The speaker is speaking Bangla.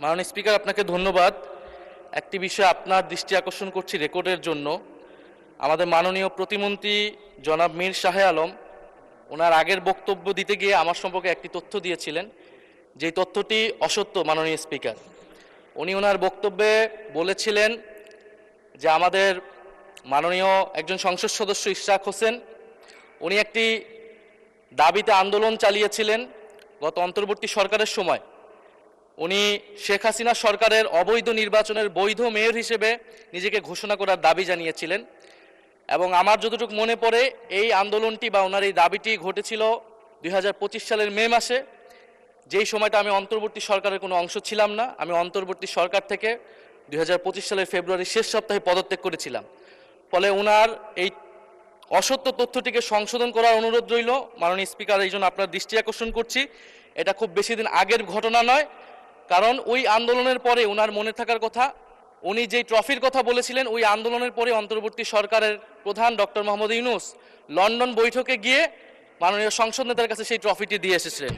মাননীয় স্পিকার, আপনাকে ধন্যবাদ। একটি বিষয় আপনার দৃষ্টি আকর্ষণ করছি রেকর্ডের জন্য। আমাদের মাননীয় প্রতিমন্ত্রী জনাব মীর শাহে আলম ওনার আগের বক্তব্য দিতে গিয়ে আমার সম্পর্কে একটি তথ্য দিয়েছিলেন, যেই তথ্যটি অসত্য। মাননীয় স্পিকার, উনি ওনার বক্তব্যে বলেছিলেন যে আমাদের মাননীয় একজন সংসদ সদস্য ইশরাক হোসেন উনি একটি দাবিতে আন্দোলন চালিয়েছিলেন গত অন্তর্বর্তী সরকারের সময়। উনি শেখ হাসিনা সরকারের অবৈধ নির্বাচনের বৈধ মেয়র হিসেবে নিজেকে ঘোষণা করার দাবি জানিয়েছিলেন, এবং আমার যতটুকু মনে পড়ে এই আন্দোলনটি বা ওনার এই দাবিটি ঘটেছিল 2025 সালের মে মাসে, যেই সময়টা আমি অন্তর্বর্তী সরকারের কোনো অংশ ছিলাম না। আমি অন্তর্বর্তী সরকার থেকে 2025 সালের ফেব্রুয়ারির শেষ সপ্তাহে পদত্যাগ করেছিলাম। ফলে ওনার এই অসত্য তথ্যটিকে সংশোধন করার অনুরোধ রইল। মাননীয় স্পিকার, এই জন্য আপনার দৃষ্টি আকর্ষণ করছি, এটা খুব বেশি দিন আগের ঘটনা নয়। কারণ ওই আন্দোলনের পরে ওনার মনে থাকার কথা, উনি যেই ট্রফির কথা বলেছিলেন, ওই আন্দোলনের পরে অন্তর্বর্তী সরকারের প্রধান ডক্টর মোহাম্মদ ইউনূস লন্ডন বৈঠকে গিয়ে মাননীয় সংসদ নেতার কাছে সেই ট্রফিটি দিয়ে এসেছিলেন।